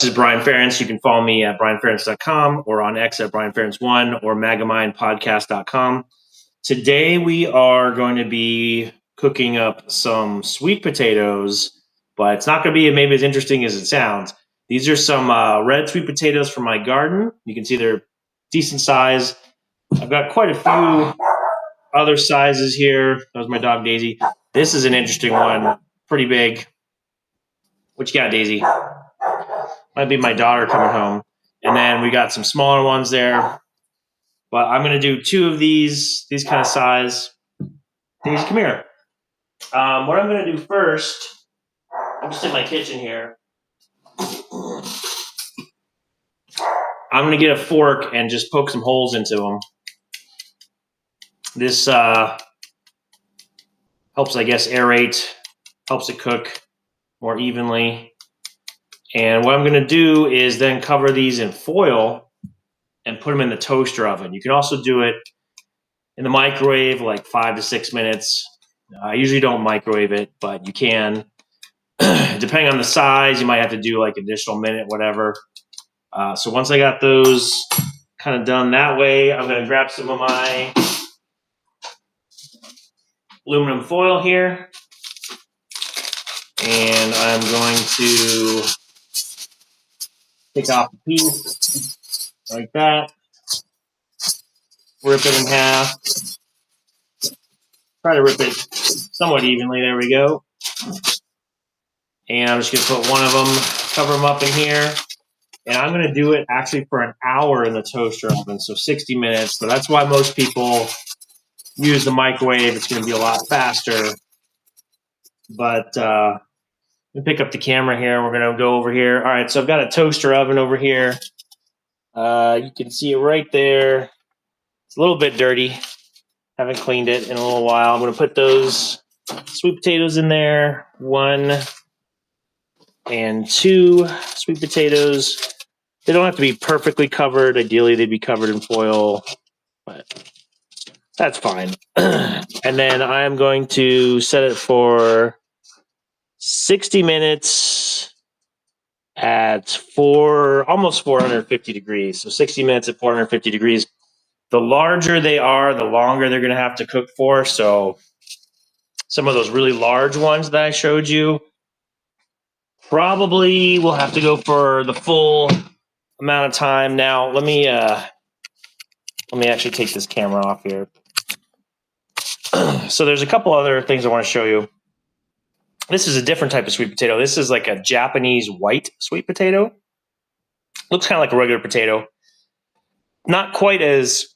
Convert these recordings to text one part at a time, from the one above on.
This is Brian Ference. You can follow me at brianference.com or on X at brianference1 or magamindpodcast.com. Today we are going to be cooking up some sweet potatoes, but it's not going to be maybe as interesting as it sounds. These are some red sweet potatoes from my garden. You can see they're decent size. I've got quite a few other sizes here. That was my dog Daisy. This is an interesting one, pretty big. What you got, Daisy? Might be my daughter coming home. And then we got some smaller ones there. But I'm going to do two of these kind of size. Daisy, come here. What I'm going to do first, I'm just in my kitchen here. I'm going to get a fork and just poke some holes into them. This helps, I guess, aerate, helps it cook more evenly. And what I'm going to do is then cover these in foil and put them in the toaster oven. You can also do it in the microwave, like 5 to 6 minutes. I usually don't microwave it, but you can. Depending on the size, you might have to do like an additional minute, whatever. So once I got those kind of done that way, I'm going to grab some of my aluminum foil here. And I'm going to take off a piece like that. Rip it in half. Try to rip it somewhat evenly. There we go. And I'm just going to put one of them, cover them up in here. And I'm going to do it actually for an hour in the toaster oven, so 60 minutes. So that's why most people use the microwave. It's going to be a lot faster. But let me pick up the camera here. We're going to go over here. All right, so I've got a toaster oven over here. You can see it right there. It's a little bit dirty. Haven't cleaned it in a little while. I'm going to put those sweet potatoes in there. 1 and 2 sweet potatoes. They don't have to be perfectly covered. Ideally, they'd be covered in foil, but that's fine. And then I'm going to set it for 60 minutes at almost 450 degrees. So 60 minutes at 450 degrees. The larger they are, the longer they're going to have to cook for. So some of those really large ones that I showed you, probably will have to go for the full amount of time. Now, let me actually take this camera off here. So there's a couple other things I want to show you. This is a different type of sweet potato. This is like a Japanese white sweet potato. Looks kind of like a regular potato. Not quite as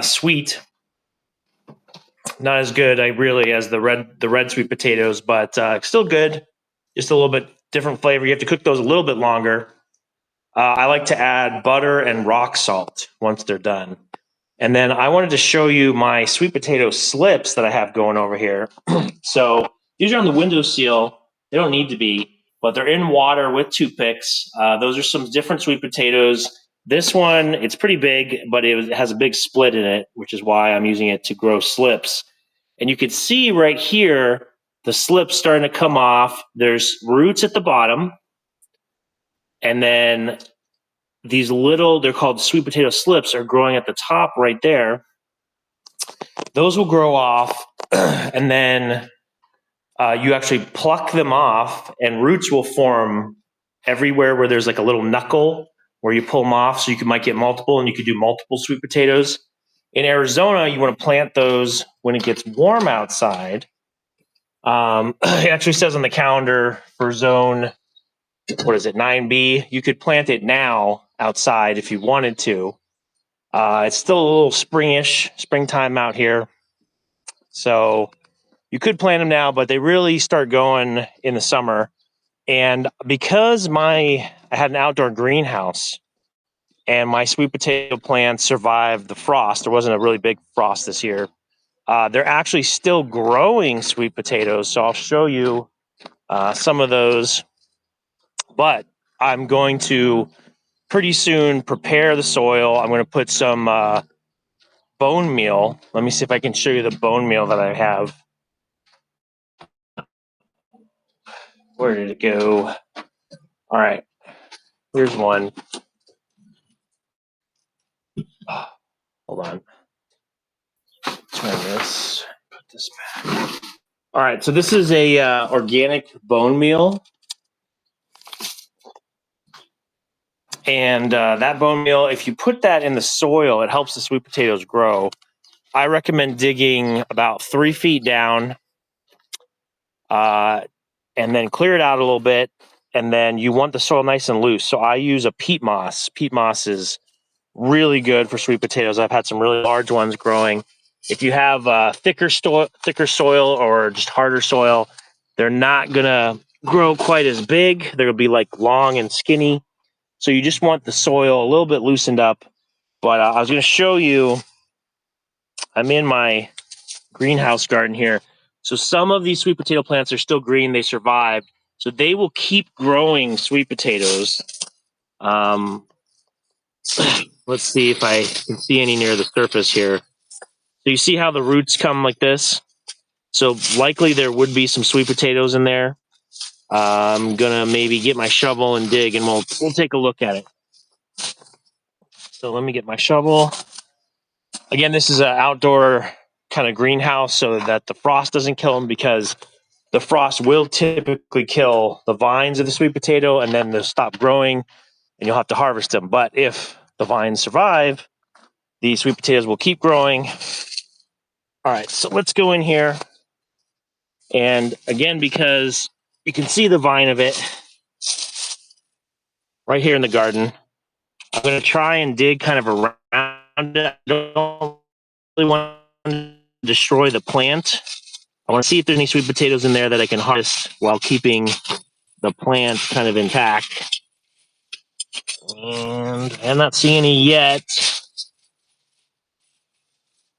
sweet. Not as good, as the red sweet potatoes, but still good. Just a little bit different flavor. You have to cook those a little bit longer. I like to add butter and rock salt once they're done. And then I wanted to show you my sweet potato slips that I have going over here. So these are on the windowsill. They don't need to be, but they're in water with toothpicks. Those are some different sweet potatoes. This one, it's pretty big, but it has a big split in it, which is why I'm using it to grow slips. And you can see right here, the slips starting to come off. There's roots at the bottom. And then these little, they're called sweet potato slips, are growing at the top right there. Those will grow off, and then you actually pluck them off, and roots will form everywhere where there's like a little knuckle where you pull them off, so you might get multiple, and you could do multiple sweet potatoes. In Arizona, you want to plant those when it gets warm outside. It actually says on the calendar for zone, 9B? You could plant it now outside if you wanted to. It's still a little springtime out here. So you could plant them now, but they really start going in the summer. And because I had an outdoor greenhouse and my sweet potato plants survived the frost, there wasn't a really big frost this year. They're actually still growing sweet potatoes. So I'll show you some of those. But I'm going to pretty soon prepare the soil. I'm going to put some bone meal. Let me see if I can show you the bone meal that I have. Where did it go? All right. Here's one. Oh, hold on. Turn this. Put this back. All right, so this is a organic bone meal. And that bone meal, if you put that in the soil, it helps the sweet potatoes grow. I recommend digging about 3 feet down and then clear it out a little bit. And then you want the soil nice and loose. So I use a peat moss. Peat moss is really good for sweet potatoes. I've had some really large ones growing. If you have thicker soil or just harder soil, they're not going to grow quite as big. They're going to be like long and skinny. So you just want the soil a little bit loosened up. But I was going to show you, I'm in my greenhouse garden here. So some of these sweet potato plants are still green. They survived. So they will keep growing sweet potatoes. Let's see if I can see any near the surface here. So you see how the roots come like this? So likely there would be some sweet potatoes in there. I'm going to maybe get my shovel and dig, and we'll take a look at it. So let me get my shovel. Again, this is an outdoor kind of greenhouse so that the frost doesn't kill them, because the frost will typically kill the vines of the sweet potato, and then they'll stop growing and you'll have to harvest them. But if the vines survive, the sweet potatoes will keep growing. All right, so let's go in here. And again, because you can see the vine of it right here in the garden, I'm going to try and dig kind of around it. I don't really want to destroy the plant. I want to see if there's any sweet potatoes in there that I can harvest while keeping the plant kind of intact. And I'm not seeing any yet.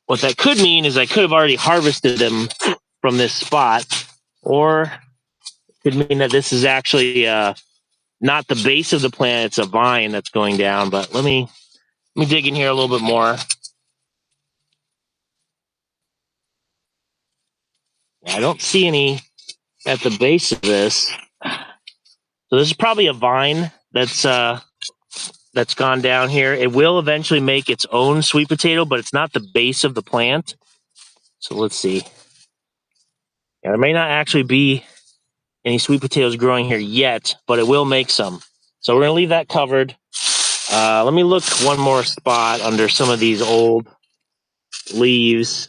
What that could mean is I could have already harvested them from this spot, or it could mean that this is actually not the base of the plant, it's a vine that's going down. But let me dig in here a little bit more. I don't see any at the base of this. So this is probably a vine that's gone down here. It will eventually make its own sweet potato, but it's not the base of the plant. So let's see. Yeah, there may not actually be any sweet potatoes growing here yet, but it will make some. So we're going to leave that covered. Let me look one more spot under some of these old leaves.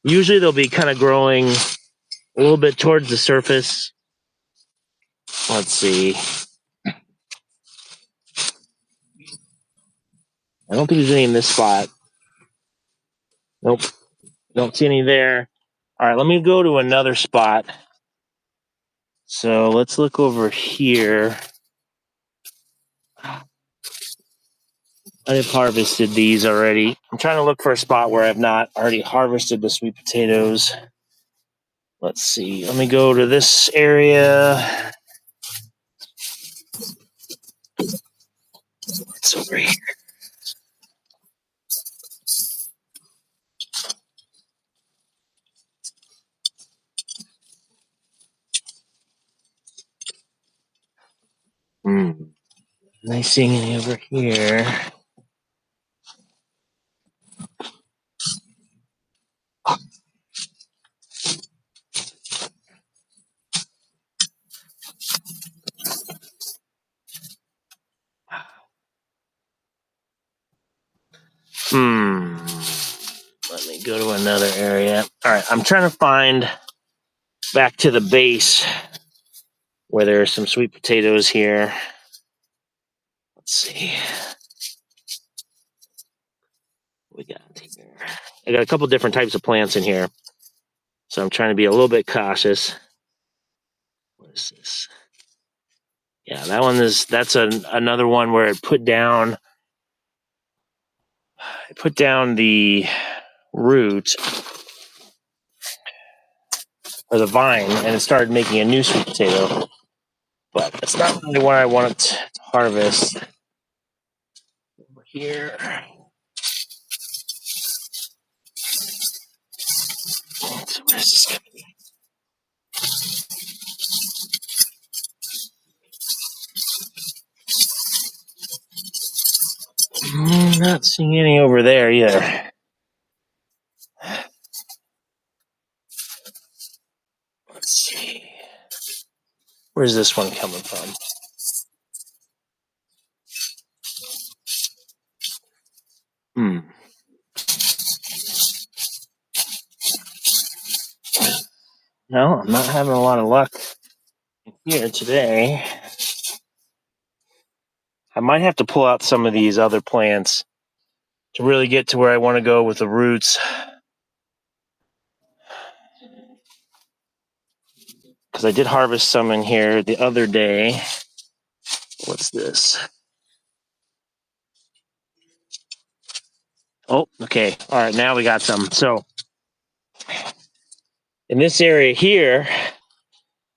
Usually they'll be kind of growing a little bit towards the surface. Let's see. I don't think there's any in this spot. Nope. Don't see any there. All right, let me go to another spot. So let's look over here. I have harvested these already. I'm trying to look for a spot where I've not already harvested the sweet potatoes. Let's see. Let me go to this area. It's over here. Am I seeing any over here? Let me go to another area. All right, I'm trying to find back to the base where there are some sweet potatoes here. Let's see. We got here. I got a couple different types of plants in here, so I'm trying to be a little bit cautious. What is this? Yeah, that one is. That's another one where it put down the root or the vine, and it started making a new sweet potato. But that's not really what I wanted to harvest. Over here. So where's this coming? Not seeing any over there either. Let's see. Where's this one coming from? No, I'm not having a lot of luck here today. I might have to pull out some of these other plants to really get to where I want to go with the roots. Because I did harvest some in here the other day. What's this? Oh, okay. All right, now we got some. So in this area here,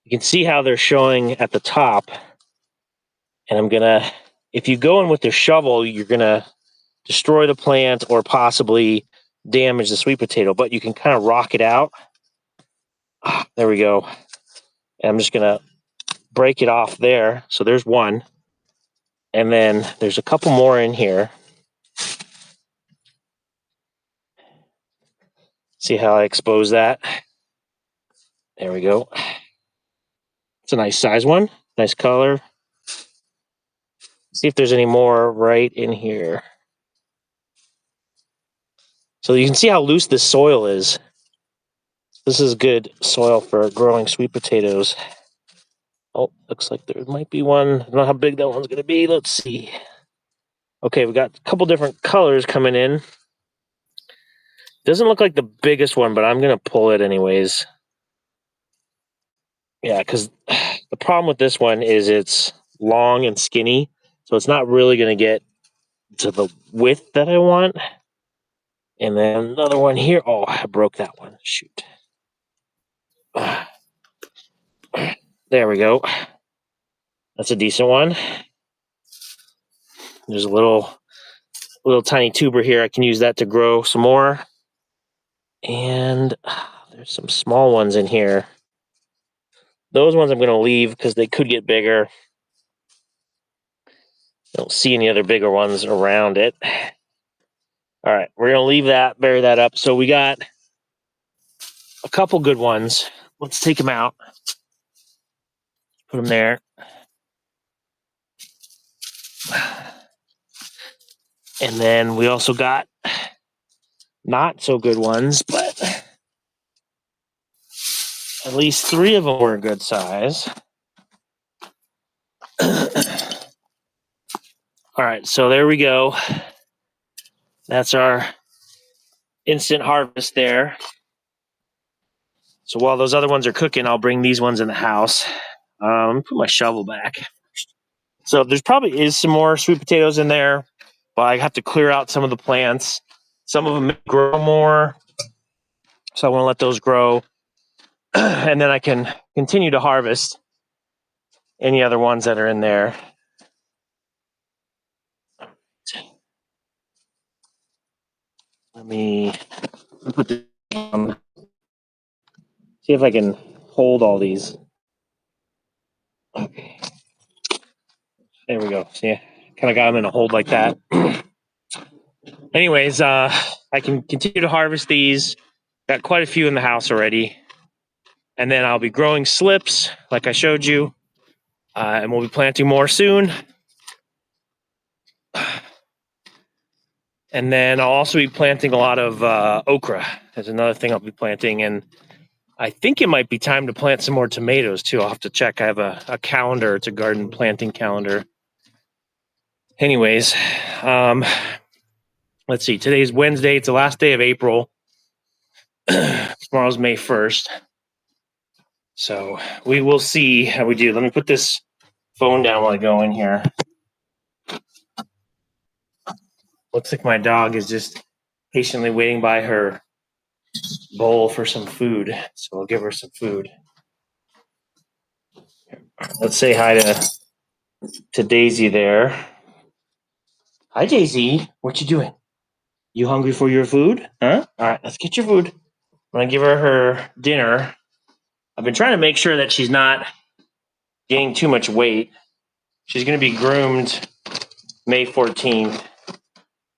you can see how they're showing at the top. And I'm going to, if you go in with the shovel, you're going to destroy the plant or possibly damage the sweet potato, but you can kind of rock it out. There we go. And I'm just going to break it off there. So there's one. And then there's a couple more in here. See how I expose that? There we go. It's a nice size one. Nice color. See if there's any more right in here. So you can see how loose this soil is. This is good soil for growing sweet potatoes. Oh, looks like there might be one. I don't know how big that one's going to be. Let's see. Okay, we got a couple different colors coming in. Doesn't look like the biggest one, but I'm going to pull it anyways. Yeah, because the problem with this one is it's long and skinny, so it's not really going to get to the width that I want. And then another one here. Oh, I broke that one. Shoot. There we go. That's a decent one. There's a little tiny tuber here. I can use that to grow some more. And there's some small ones in here. Those ones I'm going to leave because they could get bigger. I don't see any other bigger ones around it. All right, we're going to leave that, bury that up. So we got a couple good ones. Let's take them out. Put them there. And then we also got not so good ones, but at least 3 of them were a good size. All right, so there we go. That's our instant harvest there. So while those other ones are cooking, I'll bring these ones in the house. Let me put my shovel back. So there's probably is some more sweet potatoes in there, but I have to clear out some of the plants. Some of them may grow more, so I want to let those grow. And then I can continue to harvest any other ones that are in there. Let me put this on. See if I can hold all these. Okay. There we go. See, kind of got them in a hold like that. Anyways, I can continue to harvest these. Got quite a few in the house already. And then I'll be growing slips, like I showed you. And we'll be planting more soon. And then I'll also be planting a lot of okra. That's another thing I'll be planting. And I think it might be time to plant some more tomatoes too. I'll have to check. I have a calendar. It's a garden planting calendar. Anyways, let's see. Today's Wednesday. It's the last day of April. Tomorrow's May 1st. So we will see how we do. Let me put this phone down while I go in here. Looks like my dog is just patiently waiting by her bowl for some food. So I'll give her some food. Let's say hi to Daisy there. Hi, Daisy. What you doing? You hungry for your food? Huh? All right, let's get your food. I'm going to give her dinner. I've been trying to make sure that she's not gaining too much weight. She's going to be groomed May 14th.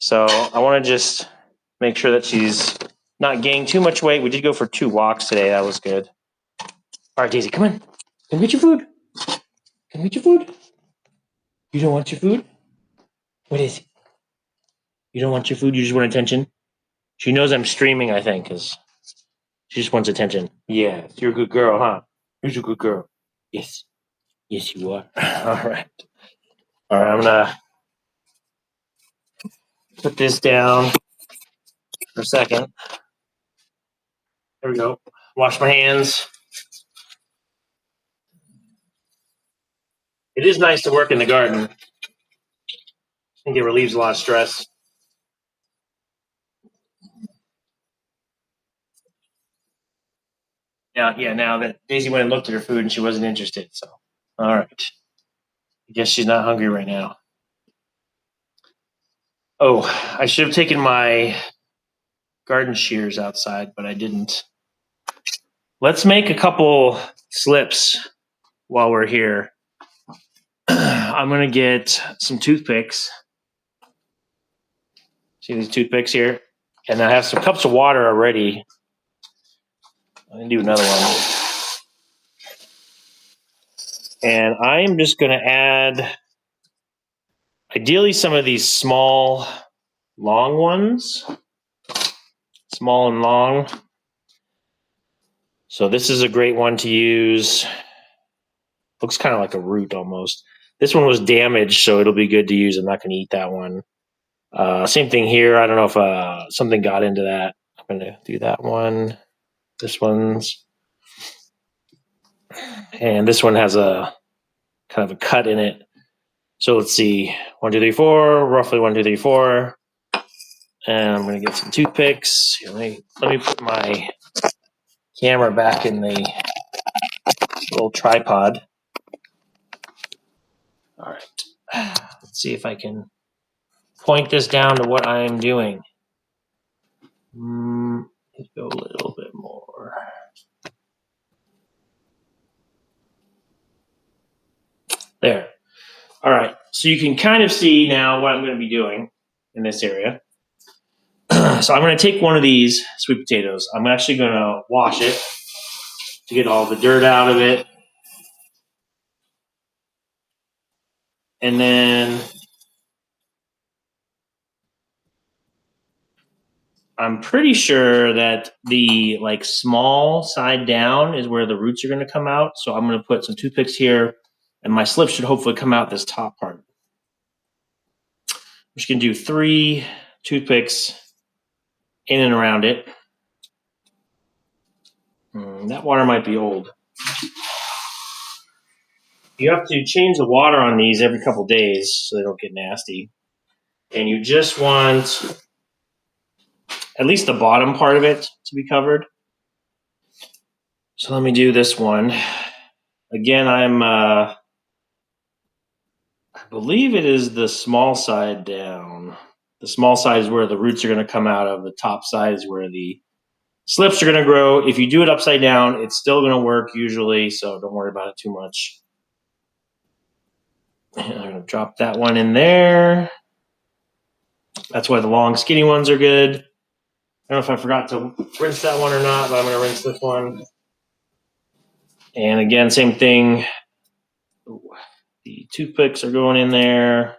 So I want to just make sure that she's not gaining too much weight. We did go for 2 walks today. That was good. All right, Daisy, come on. Come get your food. Come get your food. You don't want your food? What is it? You don't want your food? You just want attention? She knows I'm streaming, I think, because she just wants attention. Yeah, you're a good girl, huh? You're a good girl. Yes. Yes, you are. All right. All right, I'm going to put this down for a second. There we go. Wash my hands. It is nice to work in the garden. I think it relieves a lot of stress. Now that Daisy went and looked at her food and she wasn't interested. So, all right. I guess she's not hungry right now. Oh, I should have taken my garden shears outside, but I didn't. Let's make a couple slips while we're here. I'm going to get some toothpicks. See these toothpicks here? And I have some cups of water already. I'm going to do another one. And I'm just going to add, ideally, some of these small, long ones. Small and long. So this is a great one to use. Looks kind of like a root almost. This one was damaged, so it'll be good to use. I'm not going to eat that one. Same thing here. I don't know if something got into that. I'm going to do that one. This one's. And this one has a kind of a cut in it. So let's see. 1, 2, 3, 4. Roughly 1, 2, 3, 4. And I'm going to get some toothpicks. Let me put my camera back in the little tripod. All right. Let's see if I can point this down to what I'm doing. Let's go a little bit more. There. All right. So you can kind of see now what I'm going to be doing in this area. So I'm going to take one of these sweet potatoes. I'm actually going to wash it to get all the dirt out of it. And then I'm pretty sure that the small side down is where the roots are going to come out. So I'm going to put some toothpicks here, and my slip should hopefully come out this top part. I'm just going to do 3 toothpicks in and around it. That water might be old. You have to change the water on these every couple days so they don't get nasty. And you just want at least the bottom part of it to be covered. So let me do this one. Again, I believe it is the small side down. The small side is where the roots are going to come out of. The top side is where the slips are going to grow. If you do it upside down, it's still going to work usually, so don't worry about it too much. And I'm going to drop that one in there. That's why the long, skinny ones are good. I don't know if I forgot to rinse that one or not, but I'm going to rinse this one. And again, same thing. The toothpicks are going in there.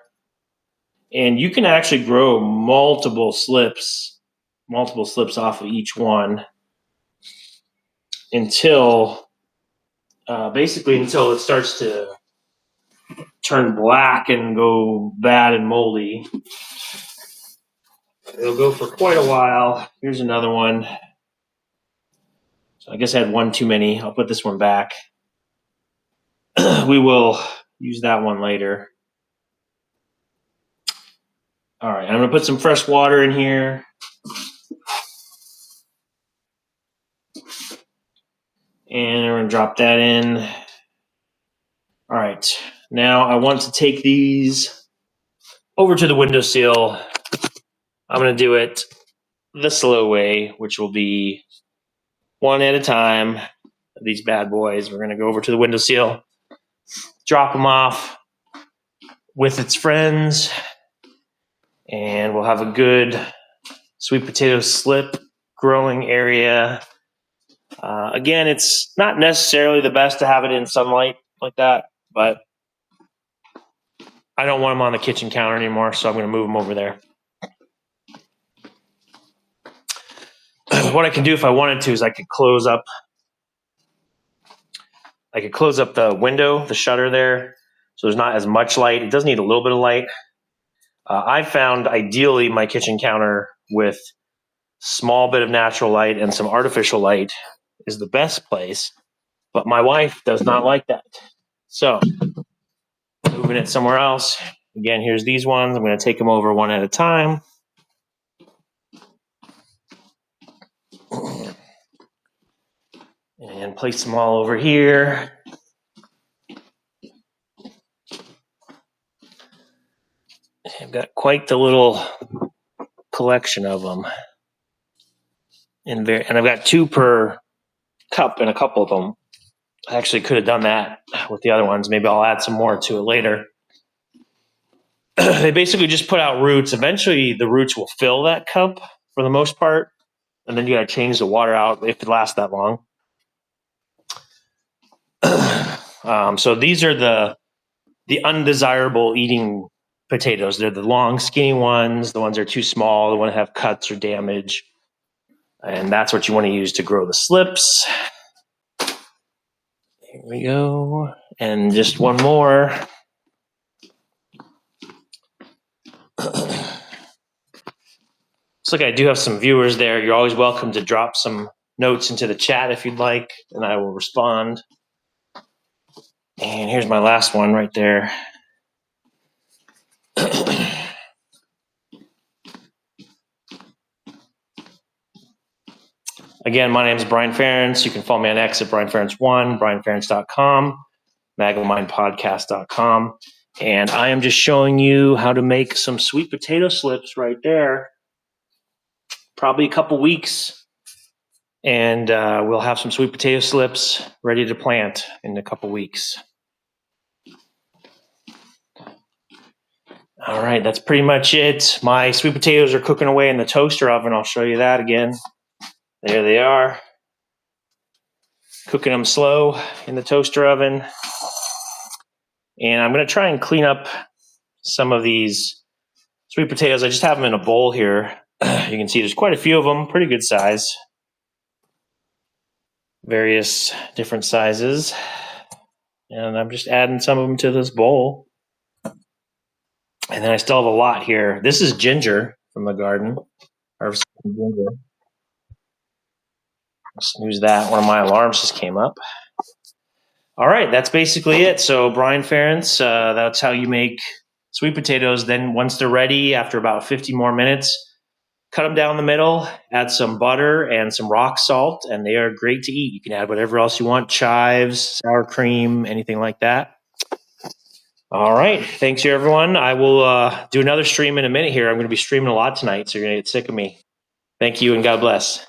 And you can actually grow multiple slips off of each one until it starts to turn black and go bad and moldy. It'll go for quite a while. Here's another one. So I guess I had one too many. I'll put this one back. We will use that one later. All right, I'm going to put some fresh water in here. And we're going to drop that in. All right, now I want to take these over to the windowsill. I'm going to do it the slow way, which will be one at a time. These bad boys, we're going to go over to the windowsill, drop them off with its friends. And we'll have a good sweet potato slip growing area. Again, it's not necessarily the best to have it in sunlight like that, but I don't want them on the kitchen counter anymore, so I'm going to move them over there. What I can do if I wanted to is I could close up the window, the shutter there, so there's not as much light. It does need a little bit of light. I found ideally my kitchen counter with small bit of natural light and some artificial light is the best place, but my wife does not like that. So moving it somewhere else. Again, here's these ones. I'm going to take them over one at a time. And place them all over here. I've got quite the little collection of them. And I've got 2 per cup in a couple of them. I actually could have done that with the other ones. Maybe I'll add some more to it later. They basically just put out roots. Eventually, the roots will fill that cup for the most part. And then you got to change the water out if it lasts that long. So these are the undesirable eating potatoes. They're the long, skinny ones, the ones that are too small, the ones that have cuts or damage. And that's what you want to use to grow the slips. Here we go. And just one more. Looks like I do have some viewers there. You're always welcome to drop some notes into the chat if you'd like, and I will respond. And here's my last one right there. Again, my name is Brian Ference. You can follow me on X at BrianFerence1, BrianFerence.com, MagMindPodcast.com. And I am just showing you how to make some sweet potato slips right there. Probably a couple weeks. And we'll have some sweet potato slips ready to plant in a couple weeks. All right, that's pretty much it. My sweet potatoes are cooking away in the toaster oven. I'll show you that again. There they are. Cooking them slow in the toaster oven. And I'm going to try and clean up some of these sweet potatoes. I just have them in a bowl here. You can see there's quite a few of them, pretty good size. Various different sizes. And I'm just adding some of them to this bowl. And then I still have a lot here. This is ginger from the garden. Ginger. Snooze that. One of my alarms just came up. All right, that's basically it. So Brian Ference, that's how you make sweet potatoes. Then once they're ready, after about 50 more minutes, cut them down the middle, add some butter and some rock salt, and they are great to eat. You can add whatever else you want, chives, sour cream, anything like that. All right, thanks you everyone. I will do another stream in a minute here. I'm going to be streaming a lot tonight, so you're going to get sick of me. Thank you and God bless.